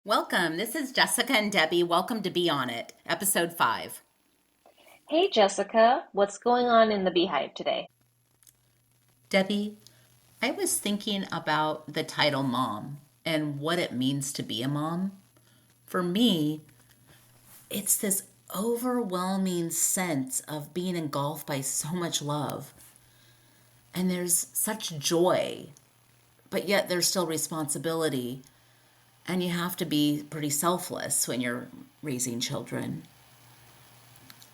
Welcome. This is Jessica and Debbie. Welcome to Be On It, episode 5. Hey Jessica, what's going on in the Beehive today? Debbie, I was thinking about the title mom and what it means to be a mom. For me, it's this overwhelming sense of being engulfed by so much love. And there's such joy, but yet there's still responsibility. And you have to be pretty selfless when you're raising children.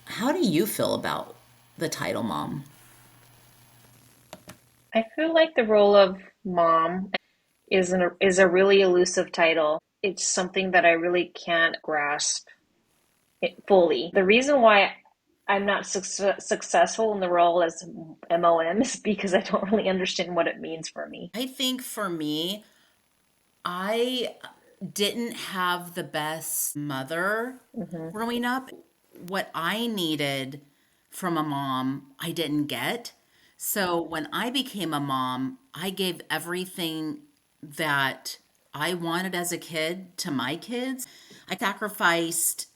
How do you feel about the title mom? I feel like the role of mom is a really elusive title. It's something that I really can't grasp it fully. The reason why I'm not successful in the role as MOM is because I don't really understand what it means for me. I think for me, I didn't have the best mother Hmm. growing up. What I needed from a mom, I didn't get. So when I became a mom, I gave everything that I wanted as a kid to my kids. I sacrificed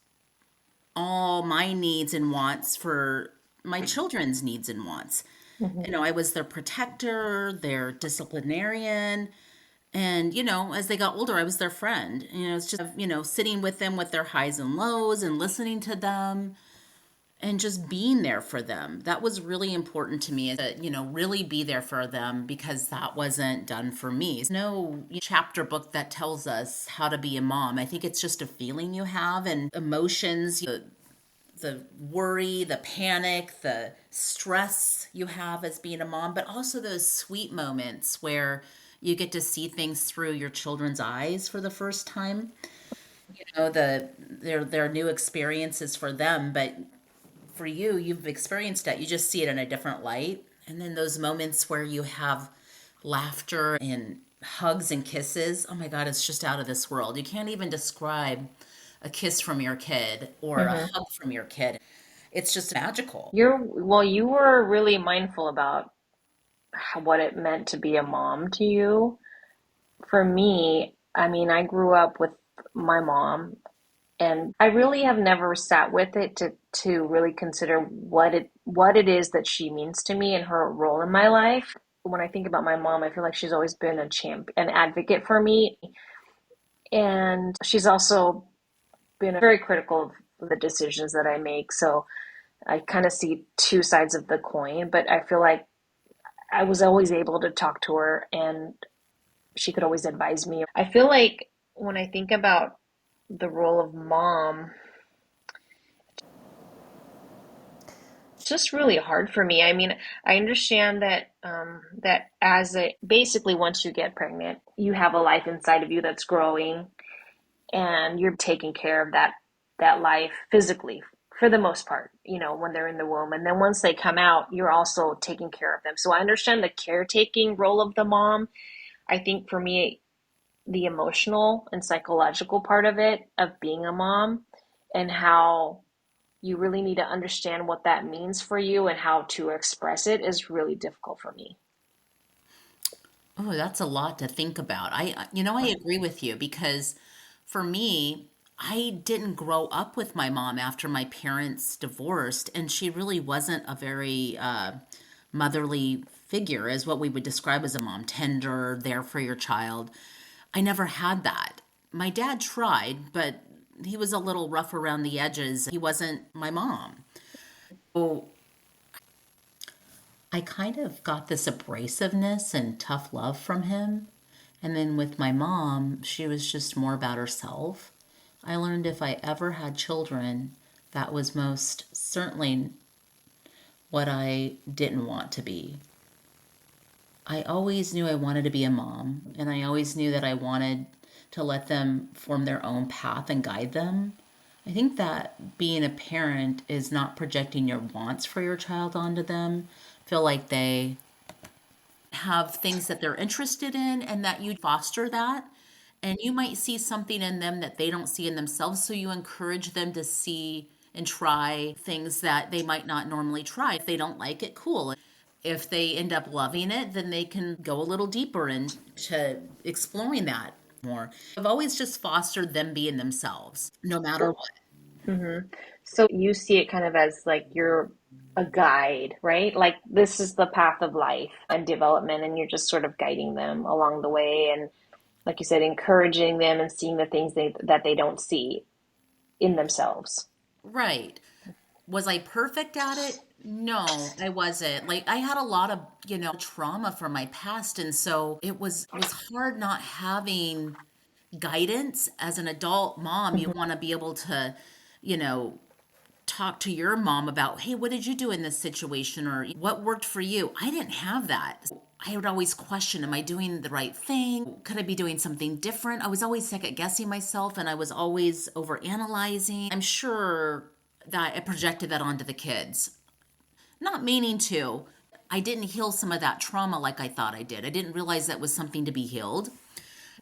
all my needs and wants for my children's needs and wants. Hmm. I was their protector, their disciplinarian. And, as they got older, I was their friend. It's just, sitting with them with their highs and lows and listening to them and just being there for them. That was really important to me to, really be there for them because that wasn't done for me. There's no chapter book that tells us how to be a mom. I think it's just a feeling you have and emotions, the worry, the panic, the stress you have as being a mom, but also those sweet moments where you get to see things through your children's eyes for the first time. Their new experiences for them, but for you, you've experienced it. You just see it in a different light. And then those moments where you have laughter and hugs and kisses. Oh my God, it's just out of this world. You can't even describe a kiss from your kid or a Hmm. hug from your kid. It's just magical. You were really mindful about what it meant to be a mom to you. For me, I mean, I grew up with my mom, and I really have never sat with it to really consider what it is that she means to me and her role in my life. When I think about my mom, I feel like she's always been an advocate for me, and she's also been very critical of the decisions that I make. So I kind of see two sides of the coin, but I feel like I was always able to talk to her and she could always advise me. I feel like when I think about the role of mom, it's just really hard for me. I mean, I understand that that as a basically once you get pregnant, you have a life inside of you that's growing, and you're taking care of that life physically for the most part. When they're in the womb, and then once they come out, you're also taking care of them. So I understand the caretaking role of the mom. I think for me, the emotional and psychological part of it, of being a mom, and how you really need to understand what that means for you and how to express it is really difficult for me. Oh, that's a lot to think about. I agree with you because for me, I didn't grow up with my mom after my parents divorced, and she really wasn't a very motherly figure, as what we would describe as a mom, tender, there for your child. I never had that. My dad tried, but he was a little rough around the edges. He wasn't my mom. So I kind of got this abrasiveness and tough love from him. And then with my mom, she was just more about herself. I learned if I ever had children, that was most certainly what I didn't want to be. I always knew I wanted to be a mom, and I always knew that I wanted to let them form their own path and guide them. I think that being a parent is not projecting your wants for your child onto them. Feel like they have things that they're interested in and that you foster that. And you might see something in them that they don't see in themselves. So you encourage them to see and try things that they might not normally try. If they don't like it, cool. If they end up loving it, then they can go a little deeper into exploring that. more. I've always just fostered them being themselves, no matter what. Hmm. So you see it kind of as like you're a guide, right? Like this is the path of life and development, and you're just sort of guiding them along the way, and like you said, encouraging them and seeing the things that they don't see in themselves. Right. Was I perfect at it? No, I wasn't. Like I had a lot of, trauma from my past, and so it was hard not having guidance as an adult mom. You Hmm. want to be able to, you know, talk to your mom about, hey, what did you do in this situation or what worked for you? I didn't have that. I would always question, am I doing the right thing? Could I be doing something different? I was always second guessing myself and I was always over analyzing. I'm sure that I projected that onto the kids, not meaning to. I didn't heal some of that trauma like I thought I did. I didn't realize that was something to be healed.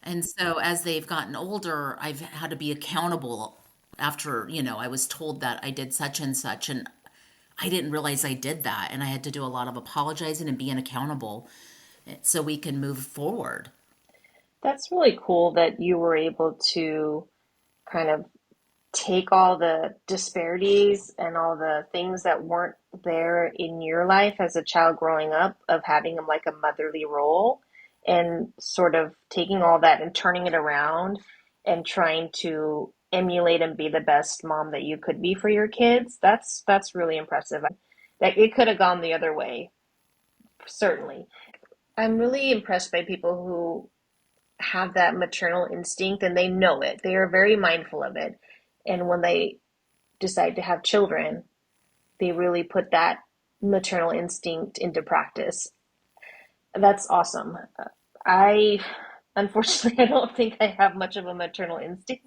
And so as they've gotten older, I've had to be accountable after, I was told that I did such and such, and I didn't realize I did that. And I had to do a lot of apologizing and being accountable so we can move forward. That's really cool that you were able to kind of take all the disparities and all the things that weren't there in your life as a child growing up, of having like a motherly role, and sort of taking all that and turning it around and trying to emulate and be the best mom that you could be for your kids. That's really impressive. That it could have gone the other way, certainly. I'm really impressed by people who have that maternal instinct and they know it. They are very mindful of it. And when they decide to have children, they really put that maternal instinct into practice. That's awesome. I unfortunately I don't think I have much of a maternal instinct.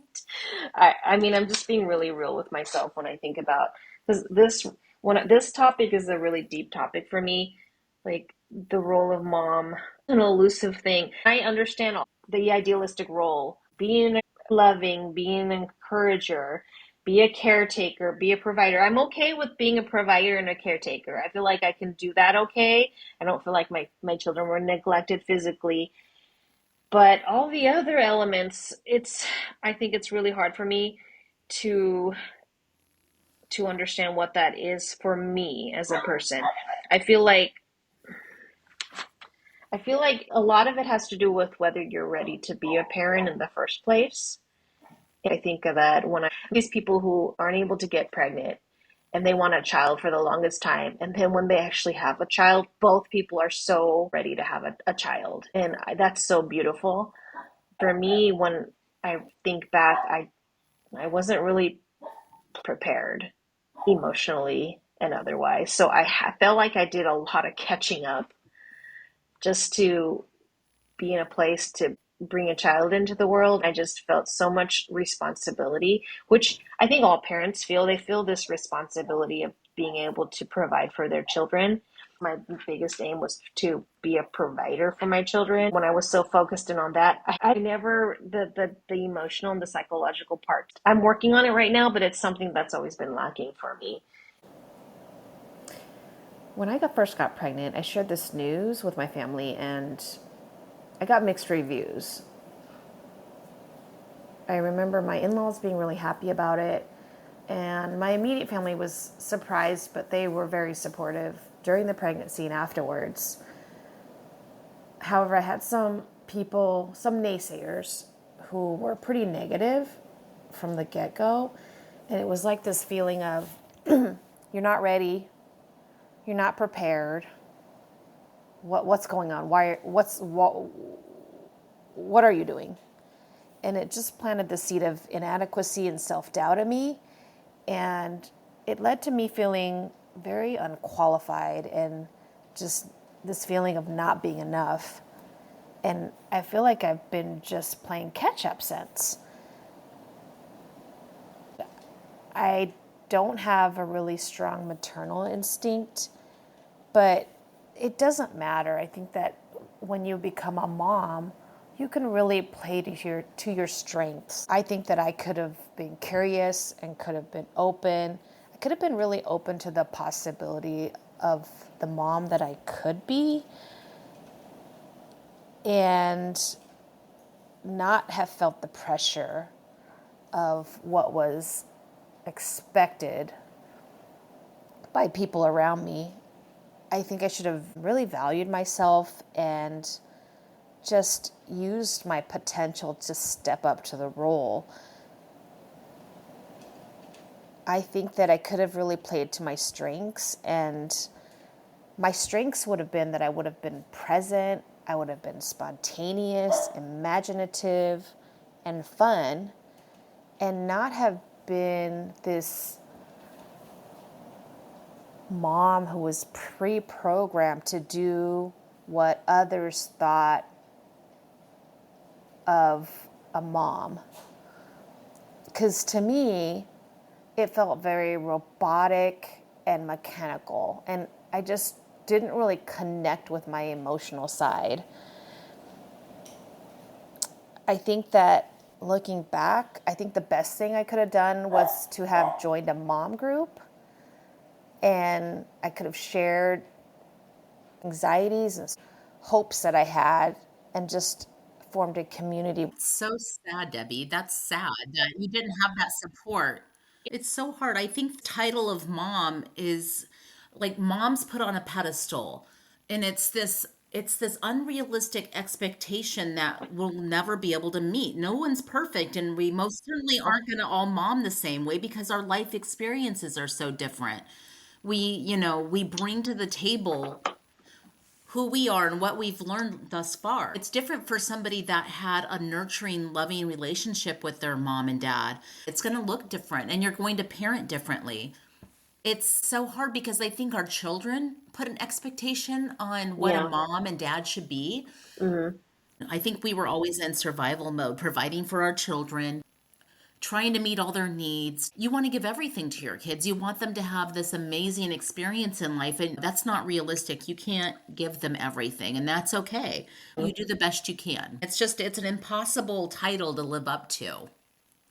I mean I'm just being really real with myself when I think about, because this topic is a really deep topic for me, like the role of mom, an elusive thing. I understand the idealistic role, being loving, being an encourager, be a caretaker, be a provider. I'm okay with being a provider and a caretaker. I feel like I can do that okay. I don't feel like my children were neglected physically. But all the other elements, I think it's really hard for me to understand what that is for me as a person. I feel like I feel like a lot of it has to do with whether you're ready to be a parent in the first place. I think of that when these people who aren't able to get pregnant and they want a child for the longest time. And then when they actually have a child, both people are so ready to have a child. And that's so beautiful. For me, when I think back, I wasn't really prepared emotionally and otherwise. So felt like I did a lot of catching up just to be in a place to bring a child into the world. I just felt so much responsibility, which I think all parents feel. They feel this responsibility of being able to provide for their children. My biggest aim was to be a provider for my children. When I was so focused in on that, I never the emotional and the psychological part. I'm working on it right now, but it's something that's always been lacking for me. When I first got pregnant, I shared this news with my family and I got mixed reviews. I remember my in laws being really happy about it, and my immediate family was surprised, but they were very supportive during the pregnancy and afterwards. However, I had some people, some naysayers, who were pretty negative from the get go, and it was like this feeling of, you're not ready, you're not prepared. What's going on? What are you doing? And it just planted the seed of inadequacy and self-doubt in me, and it led to me feeling very unqualified and just this feeling of not being enough. And I feel like I've been just playing catch up since. I don't have a really strong maternal instinct, but it doesn't matter. I think that when you become a mom, you can really play to your strengths. I think that I could have been curious and could have been open. I could have been really open to the possibility of the mom that I could be. And not have felt the pressure of what was expected by people around me. I think I should have really valued myself and just used my potential to step up to the role. I think that I could have really played to my strengths, and my strengths would have been that I would have been present, I would have been spontaneous, imaginative, and fun, and not have been this mom who was pre-programmed to do what others thought of a mom. Because to me, it felt very robotic and mechanical, and I just didn't really connect with my emotional side. I think that looking back, I think the best thing I could have done was to have joined a mom group, and I could have shared anxieties and hopes that I had and just formed a community. So sad, Debbie. That's sad that you didn't have that support. It's so hard. I think the title of mom is like mom's put on a pedestal, and it's this unrealistic expectation that we'll never be able to meet. No one's perfect, and we most certainly aren't going to all mom the same way because our life experiences are so different. We bring to the table who we are and what we've learned thus far. It's different for somebody that had a nurturing, loving relationship with their mom and dad. It's going to look different and you're going to parent differently. It's so hard because I think our children put an expectation on what a Yeah. mom and dad should be. Hmm. I think we were always in survival mode, providing for our children, trying to meet all their needs. You want to give everything to your kids. You want them to have this amazing experience in life, and that's not realistic. You can't give them everything, and that's okay. You do the best you can. It's an impossible title to live up to.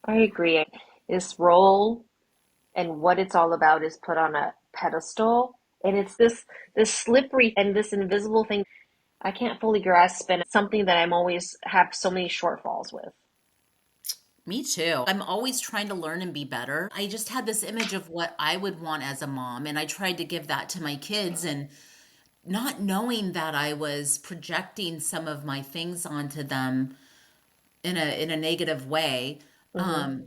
I agree. This role and what it's all about is put on a pedestal, and it's this slippery and this invisible thing I can't fully grasp, and it's something that I'm always have so many shortfalls with. Me too. I'm always trying to learn and be better. I just had this image of what I would want as a mom, and I tried to give that to my kids, and not knowing that I was projecting some of my things onto them in a negative way. Hmm.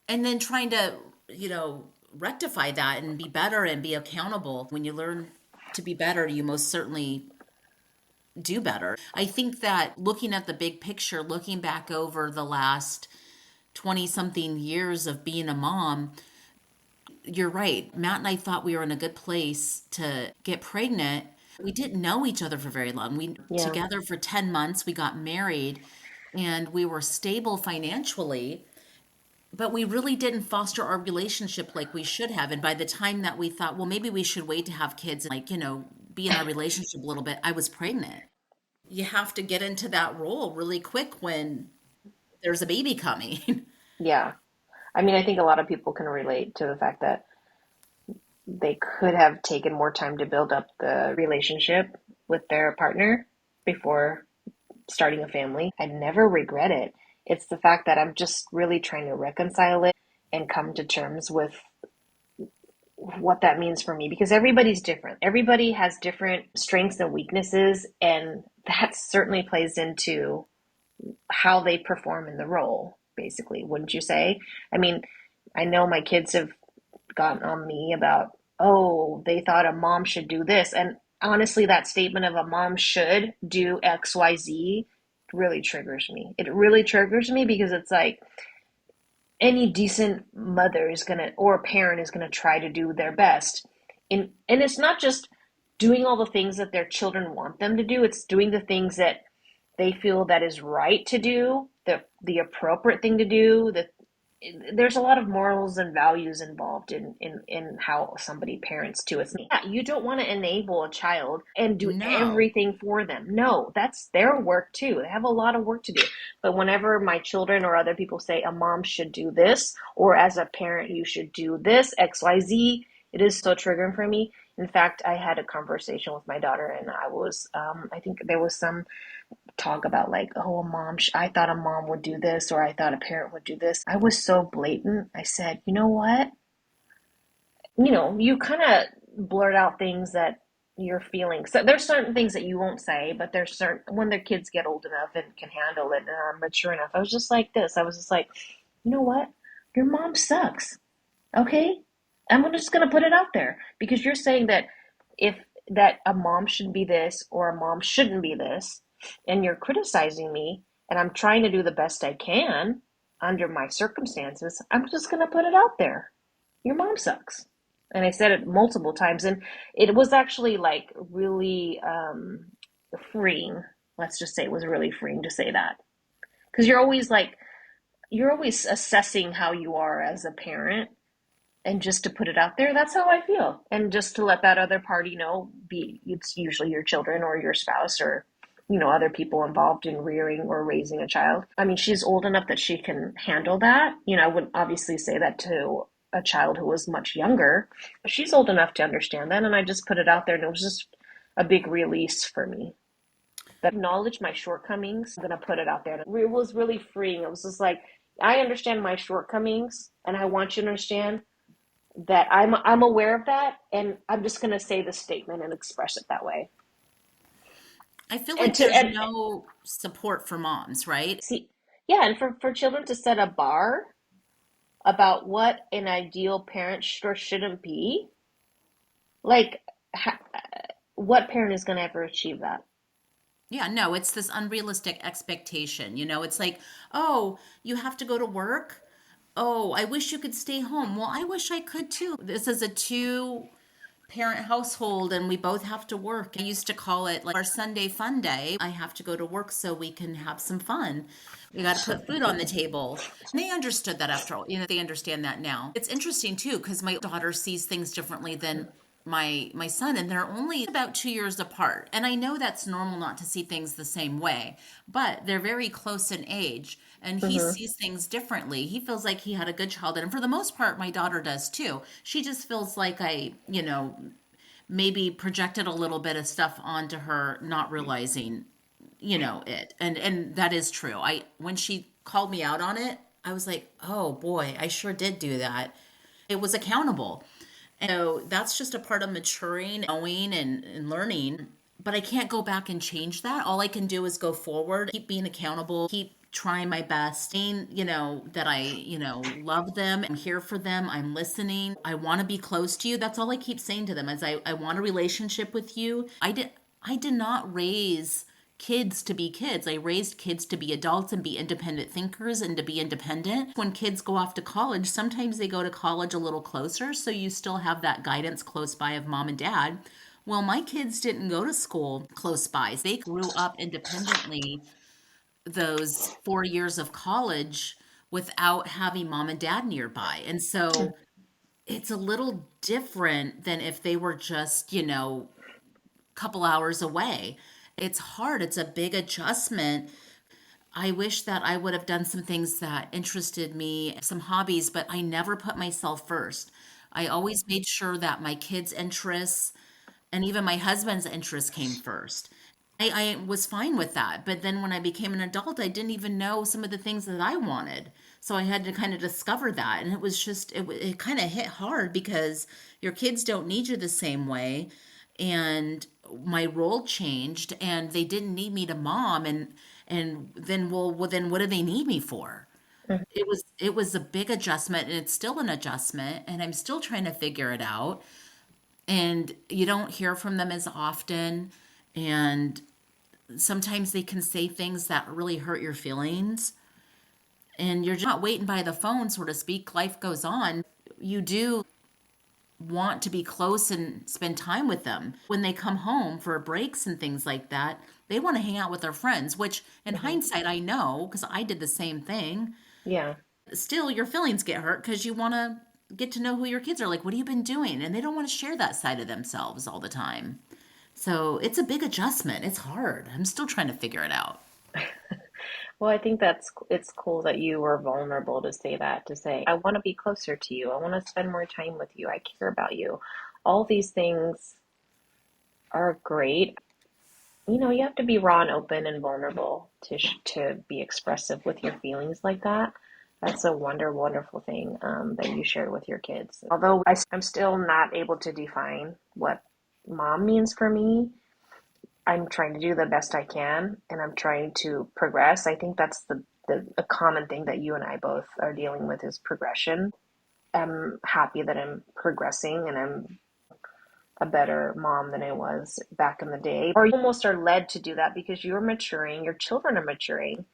And then trying to, you know, rectify that and be better and be accountable. When you learn to be better, you most certainly do better. I think that looking at the big picture, looking back over the last 20 something years of being a mom, you're right. Matt and I thought we were in a good place to get pregnant. We didn't know each other for very long. We Yeah. together for 10 months, we got married and we were stable financially, but we really didn't foster our relationship like we should have. And by the time that we thought, well, maybe we should wait to have kids and be in our relationship a little bit, I was pregnant. You have to get into that role really quick when there's a baby coming. Yeah. I mean, I think a lot of people can relate to the fact that they could have taken more time to build up the relationship with their partner before starting a family. I never regret it. It's the fact that I'm just really trying to reconcile it and come to terms with what that means for me because everybody's different. Everybody has different strengths and weaknesses, and that certainly plays into how they perform in the role, basically, wouldn't you say? I mean, I know my kids have gotten on me about, oh, they thought a mom should do this. And honestly, that statement of a mom should do XYZ really triggers me. It really triggers me because it's like any decent mother is gonna or parent is gonna try to do their best. And it's not just doing all the things that their children want them to do, it's doing the things that they feel that is right to do, the appropriate thing to do, there's a lot of morals and values involved in how somebody parents too. It's yeah, you don't want to enable a child and do No. everything for them. No, that's their work too. They have a lot of work to do. But whenever my children or other people say a mom should do this, or as a parent you should do this, XYZ, it is so triggering for me. In fact, I had a conversation with my daughter, and I think there was some talk about like, oh, a mom, I thought a mom would do this, or I thought a parent would do this. I was so blatant. I said, you know what? You kind of blurt out things that you're feeling. So there's certain things that you won't say, but there's certain when their kids get old enough and can handle it and are mature enough. I was just like this. I was just like, you know what? Your mom sucks. Okay? I'm just gonna put it out there because you're saying that if that a mom should be this or a mom shouldn't be this, and you're criticizing me, and I'm trying to do the best I can under my circumstances, I'm just gonna put it out there. Your mom sucks. And I said it multiple times, and it was actually like really freeing. Let's just say it was really freeing to say that because you're always assessing how you are as a parent, and just to put it out there, that's how I feel. And just to let that other party know, be it's usually your children or your spouse or other people involved in rearing or raising a child. I mean, she's old enough that she can handle that. I wouldn't obviously say that to a child who was much younger, but she's old enough to understand that. And I just put it out there, and it was just a big release for me. That acknowledge my shortcomings. I'm gonna put it out there. It was really freeing. It was just like, I understand my shortcomings, and I want you to understand that I'm aware of that, and I'm just going to say the statement and express it that way. I feel And like to there's and no support for moms, right? see, yeah, and for children to set a bar about what an ideal parent should or shouldn't be, like ha, what parent is going to ever achieve that? Yeah, no, it's this unrealistic expectation. It's like, oh, you have to go to work. Oh, I wish you could stay home. Well, I wish I could too. This is a two parent household and we both have to work. I used to call it like our Sunday fun day. I have to go to work so we can have some fun. We got to put food on the table. And they understood that after all. They understand that now. It's interesting too because my daughter sees things differently than my son, and they're only about 2 years apart. And I know that's normal not to see things the same way, but they're very close in age and he Mm-hmm. sees things differently. He feels like he had a good childhood. And for the most part, my daughter does too. She just feels like maybe projected a little bit of stuff onto her, not realizing, it. And that is true. When she called me out on it, I was like, oh boy, I sure did do that. It was accountable. And so that's just a part of maturing, knowing, and learning. But I can't go back and change that. All I can do is go forward, keep being accountable, keep trying my best, saying, that love them. I'm here for them. I'm listening. I want to be close to you. That's all I keep saying to them is I want a relationship with you. I did not raise kids to be kids. I raised kids to be adults and be independent thinkers and to be independent. When kids go off to college, sometimes they go to college a little closer, so you still have that guidance close by of mom and dad. Well, my kids didn't go to school close by. They grew up independently those 4 years of college without having mom and dad nearby. And so it's a little different than if they were just, couple hours away. It's hard. It's a big adjustment. I wish that I would have done some things that interested me, some hobbies, but I never put myself first. I always made sure that my kids' interests and even my husband's interests came first. I was fine with that. But then when I became an adult, I didn't even know some of the things that I wanted. So I had to kind of discover that. And it was just, it kind of hit hard because your kids don't need you the same way. And my role changed and they didn't need me to mom. And then, well, then what do they need me for? It was a big adjustment and it's still an adjustment and I'm still trying to figure it out. And you don't hear from them as often. And sometimes they can say things that really hurt your feelings and you're just not waiting by the phone, so to speak. Life goes on. You do want to be close and spend time with them. When they come home for breaks and things like that, they want to hang out with their friends, which in Mm-hmm. hindsight, I know because I did the same thing. Yeah. Still, your feelings get hurt because you want to get to know who your kids are. Like, what have you been doing? And they don't want to share that side of themselves all the time. So it's a big adjustment. It's hard. I'm still trying to figure it out. Well, I think it's cool that you were vulnerable to say that, to say, I want to be closer to you. I want to spend more time with you. I care about you. All these things are great. you have to be raw and open and vulnerable to be expressive with your feelings like that. That's a wonderful thing that you shared with your kids. Although I'm still not able to define what mom means for me, I'm trying to do the best I can and I'm trying to progress. I think that's the a common thing that you and I both are dealing with is progression. I'm happy that I'm progressing and I'm a better mom than I was back in the day. Or you almost are led to do that because you're maturing, your children are maturing.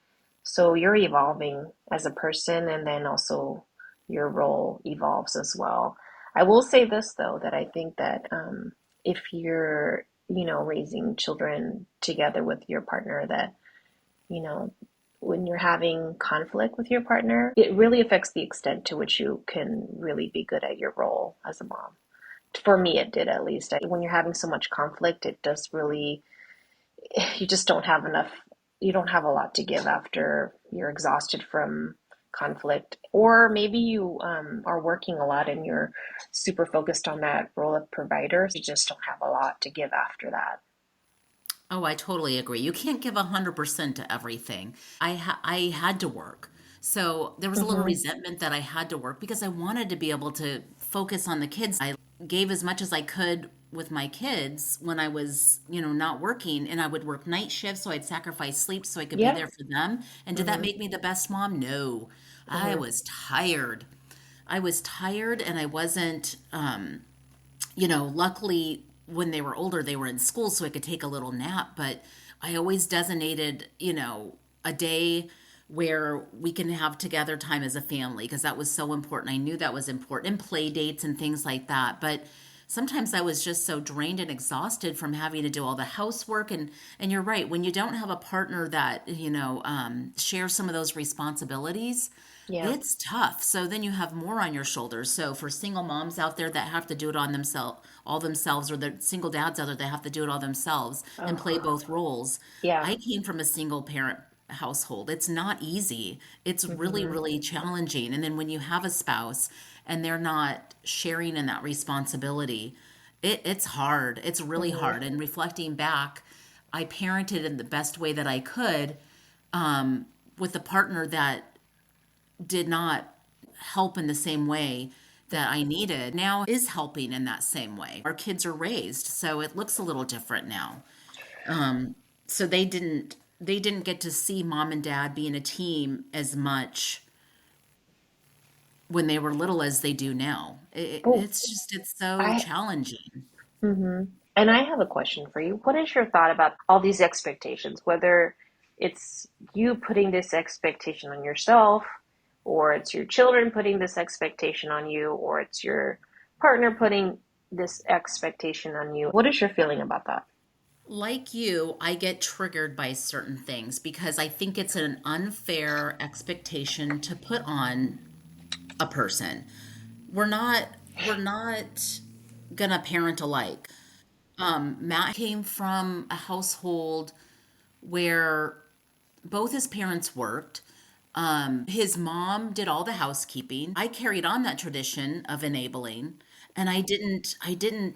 So you're evolving as a person, and then also your role evolves as well. I will say this though, that I think that if you're, raising children together with your partner, that, you know, when you're having conflict with your partner, it really affects the extent to which you can really be good at your role as a mom. For me, it did at least. When you're having so much conflict, it does really, you just don't have enough, you don't have a lot to give after you're exhausted from conflict. Or maybe you are working a lot and you're super focused on that role of provider. So you just don't have a lot to give after that. Oh, I totally agree. You can't give 100% to everything. I had to work. So there was a little Mm-hmm. resentment that I had to work because I wanted to be able to focus on the kids. I gave as much as I could with my kids when I was, not working, and I would work night shifts so I'd sacrifice sleep so I could be Yeah. there for them. And did that Mm-hmm. make me the best mom? No. I Mm-hmm. was tired. I was tired and I wasn't luckily when they were older, they were in school, so I could take a little nap. But I always designated, a day where we can have together time as a family because that was so important. I knew that was important, and play dates and things like that. But sometimes I was just so drained and exhausted from having to do all the housework. And you're right, when you don't have a partner that shares some of those responsibilities, Yeah. it's tough. So then you have more on your shoulders. So for single moms out there that have to do it on themselves, all themselves, or the single dads out there that have to do it all themselves and play Oh, both roles. yeah. I came from a single parent household. It's not easy. It's really, Mm-hmm. really challenging. And then when you have a spouse and they're not sharing in that responsibility, it's hard. It's really Mm-hmm. hard. And reflecting back, I parented in the best way that I could with a partner that did not help in the same way that I needed now is helping in that same way. Our kids are raised, so it looks a little different now. So they didn't get to see mom and dad being a team as much when they were little as they do now. Oh, It's so I challenging. Mm-hmm. And I have a question for you. What is your thought about all these expectations? Whether it's you putting this expectation on yourself, or it's your children putting this expectation on you, or it's your partner putting this expectation on you. What is your feeling about that? Like you, I get triggered by certain things because I think it's an unfair expectation to put on a person. We're not gonna parent alike. Matt came from a household where both his parents worked. His mom did all the housekeeping. I carried on that tradition of enabling, and I didn't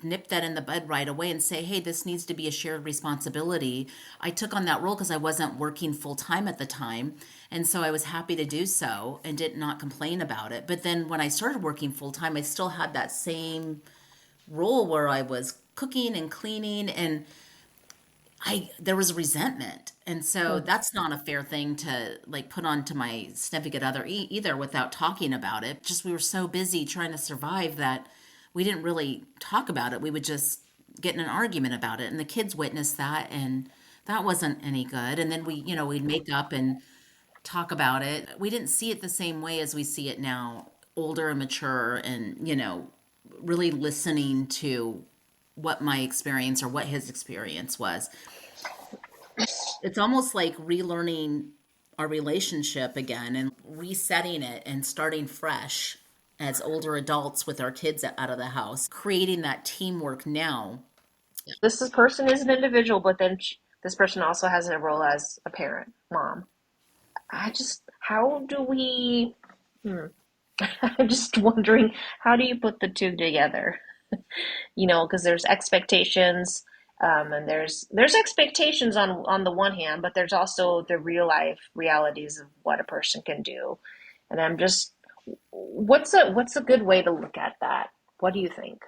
nip that in the bud right away and say, "Hey, this needs to be a shared responsibility." I took on that role because I wasn't working full time at the time, and so I was happy to do so and did not complain about it. But then when I started working full time, I still had that same role where I was cooking and cleaning, and I there was resentment. And so Mm. that's not a fair thing to like put onto my significant other either without talking about it. Just we were so busy trying to survive that we didn't really talk about it. We would just get in an argument about it, and the kids witnessed that, and that wasn't any good. And then we'd make up and talk about it. We didn't see it the same way as we see it now, older and mature, and really listening to what my experience or what his experience was. It's almost like relearning our relationship again and resetting it and starting fresh as older adults with our kids out of the house, creating that teamwork now. Person is an individual, but then this person also has a role as a parent, mom. How do we? Hmm. I'm just wondering, how do you put the two together? Because there's expectations And there's expectations on the one hand, but there's also the real life realities of what a person can do. And I'm just, what's a good way to look at that? What do you think?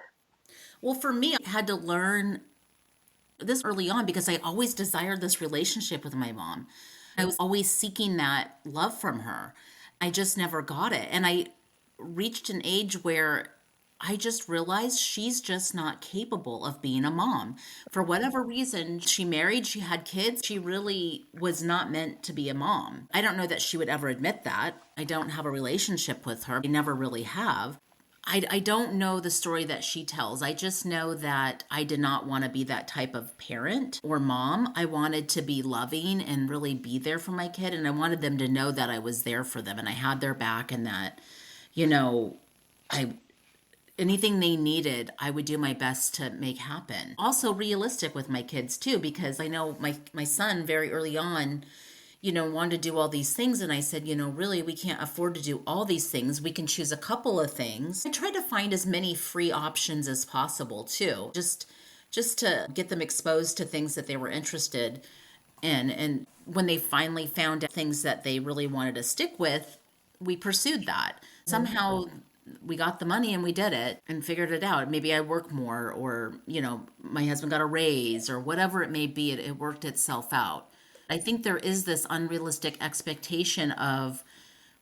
Well, for me, I had to learn this early on because I always desired this relationship with my mom. I was always seeking that love from her. I just never got it. And I reached an age where I just realized she's just not capable of being a mom. For whatever reason, she married, she had kids. She really was not meant to be a mom. I don't know that she would ever admit that. I don't have a relationship with her. I never really have. I don't know the story that she tells. I just know that I did not want to be that type of parent or mom. I wanted to be loving and really be there for my kid. And I wanted them to know that I was there for them and I had their back and that, you know, I anything they needed, I would do my best to make happen. Also realistic with my kids too, because I know my son very early on, wanted to do all these things. And I said, really, we can't afford to do all these things. We can choose a couple of things. I tried to find as many free options as possible too, just to get them exposed to things that they were interested in. And when they finally found out things that they really wanted to stick with, we pursued that. Somehow we got the money and we did it and figured it out. Maybe I work more or, my husband got a raise or whatever it may be, it worked itself out. I think there is this unrealistic expectation of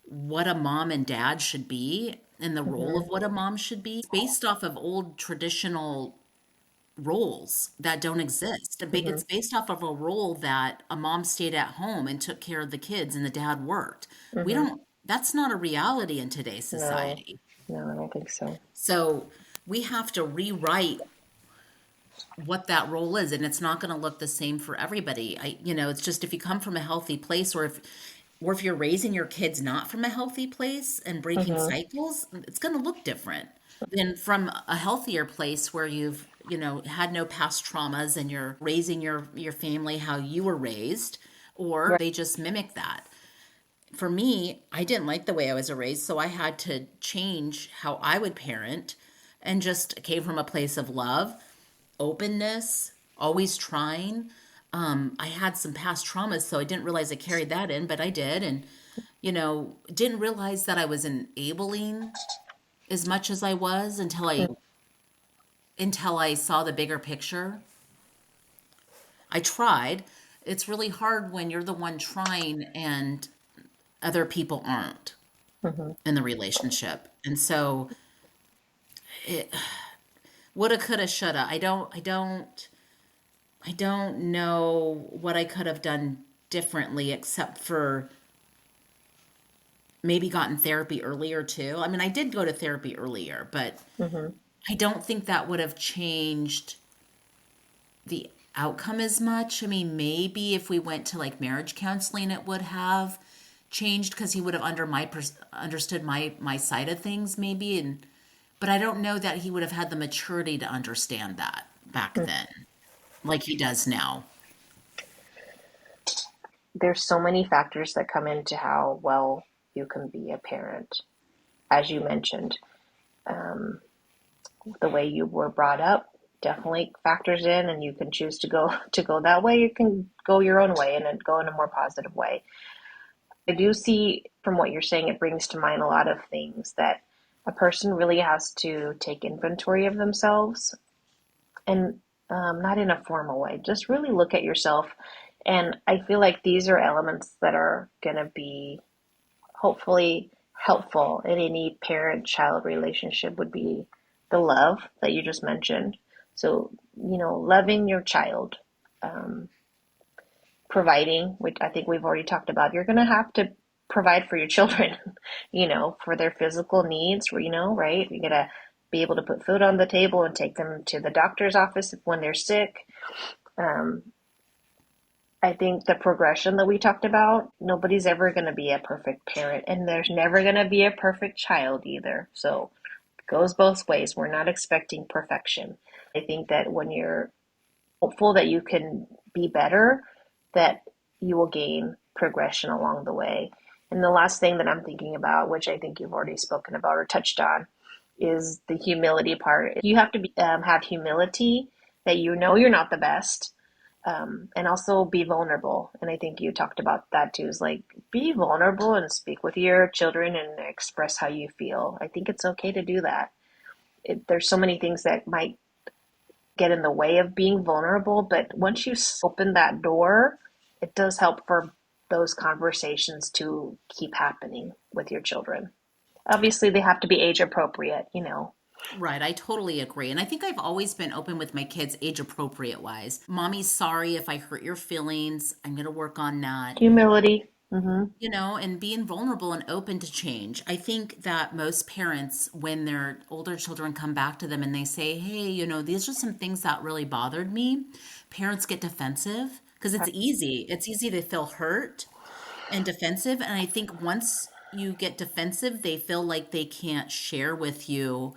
what a mom and dad should be and the role of Hmm. what a mom should be based off of old traditional roles that don't exist. Hmm. It's based off of a role that a mom stayed at home and took care of the kids and the dad worked. We Hmm. don't, that's not a reality in today's No, society. no, I don't think so. So we have to rewrite what that role is, and it's not going to look the same for everybody. It's just if you come from a healthy place, or if you're raising your kids not from a healthy place and breaking Hmm. cycles, it's going to look different than from a healthier place where you've had no past traumas and you're raising your family how you were raised, or Right. they just mimic that. For me, I didn't like the way I was raised, so I had to change how I would parent and just came from a place of love, openness, always trying. I had some past traumas, so I didn't realize I carried that in, but I did. And, didn't realize that I was enabling as much as I was until I saw the bigger picture. I tried. It's really hard when you're the one trying and other people aren't Hmm. in the relationship. And so it woulda, coulda, shoulda. I don't know what I could have done differently except for maybe gotten therapy earlier too. I mean, I did go to therapy earlier, but Hmm. I don't think that would have changed the outcome as much. I mean, maybe if we went to like marriage counseling, it would have changed because he would have understood my side of things maybe, and but I don't know that he would have had the maturity to understand that back then like he does now. There's so many factors that come into how well you can be a parent. As you mentioned, um, the way you were brought up definitely factors in, and you can choose to go that way. You can go your own way and then go in a more positive way. I do see from what you're saying, it brings to mind a lot of things that a person really has to take inventory of themselves and not in a formal way, just really look at yourself. And I feel like these are elements that are going to be hopefully helpful in any parent child relationship would be the love that you just mentioned. So, loving your child, um, providing, which I think we've already talked about, you're going to have to provide for your children, for their physical needs, right? You're going to be able to put food on the table and take them to the doctor's office when they're sick. Um, I think the progression that we talked about, nobody's ever going to be a perfect parent, and there's never going to be a perfect child either. So it goes both ways. We're not expecting perfection. I think that when you're hopeful that you can be better, that you will gain progression along the way. And the last thing that I'm thinking about, which I think you've already spoken about or touched on, is the humility part. You have to have humility that you know you're not the best, and also be vulnerable. And I think you talked about that too, is like be vulnerable and speak with your children and express how you feel. I think it's okay to do that. There's so many things that might get in the way of being vulnerable, but once you open that door, it does help for those conversations to keep happening with your children. Obviously, they have to be age appropriate, you know. Right, I totally agree. And I think I've always been open with my kids, age appropriate wise. Mommy's sorry if I hurt your feelings. I'm going to work on that. Humility. Mm-hmm. And being vulnerable and open to change. I think that most parents, when their older children come back to them and they say, hey, these are some things that really bothered me, parents get defensive because it's easy. It's easy to feel hurt and defensive. And I think once you get defensive, they feel like they can't share with you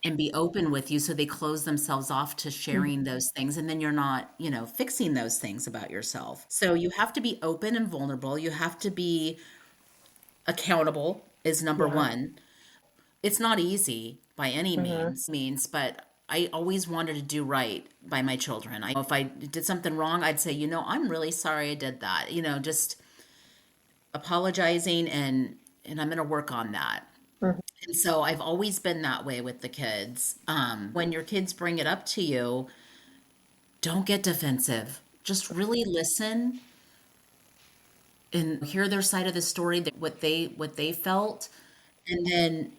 and be open with you. So they close themselves off to sharing those things. And then you're not, fixing those things about yourself. So you have to be open and vulnerable. You have to be accountable, is number Yeah. one. It's not easy by any Mm-hmm. means, but I always wanted to do right by my children. If I did something wrong, I'd say, I'm really sorry I did that. Just apologizing and I'm going to work on that. Mm-hmm. And so I've always been that way with the kids. When your kids bring it up to you, don't get defensive. Just really listen and hear their side of the story, what they felt, and then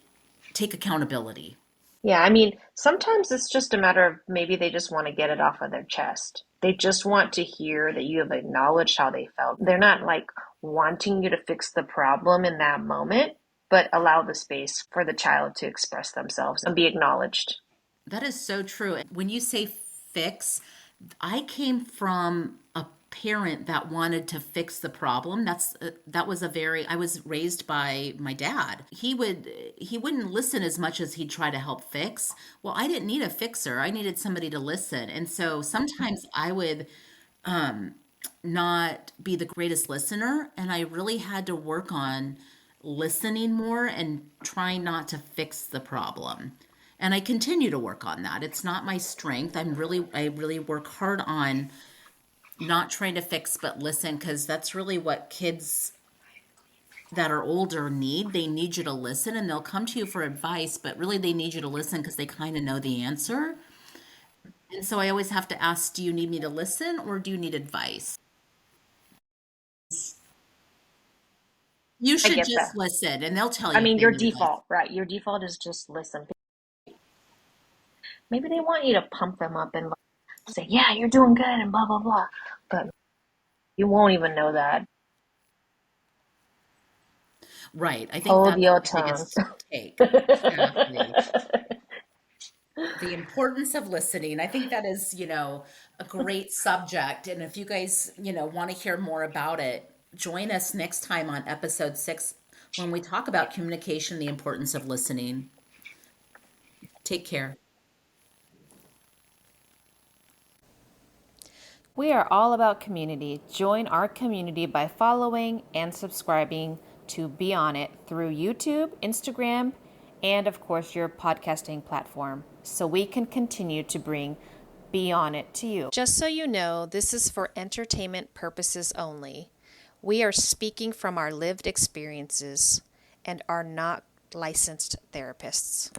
take accountability. Yeah, I mean, sometimes it's just a matter of maybe they just want to get it off of their chest. They just want to hear that you have acknowledged how they felt. They're not like wanting you to fix the problem in that moment, but allow the space for the child to express themselves and be acknowledged. That is so true. When you say fix, I came from a parent that wanted to fix the problem. That was a very I was raised by my dad. He wouldn't listen as much as he'd try to help fix. Well, I didn't need a fixer. I needed somebody to listen. And so sometimes I would not be the greatest listener, and I really had to work on listening more and trying not to fix the problem. And I continue to work on that. It's not my strength. I really work hard on not trying to fix but listen, because that's really what kids that are older need. They need you to listen, and they'll come to you for advice, but really they need you to listen because they kind of know the answer. And so I always have to ask, do you need me to listen or do you need advice? You I should get just that. listen, and they'll tell I you if mean, they your need advice. default, right? Your default is just listen. Maybe they want you to pump them up and say, yeah, you're doing good and blah, blah, blah. But you won't even know that. Right. I think Hold that's your the tongue. biggest take. Exactly. The importance of listening. I think that is, a great subject. And if you guys, want to hear more about it, join us next time on episode 6 when we talk about communication, the importance of listening. Take care. We are all about community. Join our community by following and subscribing to Be On It through YouTube, Instagram, and of course your podcasting platform so we can continue to bring Be On It to you. Just so you know, this is for entertainment purposes only. We are speaking from our lived experiences and are not licensed therapists.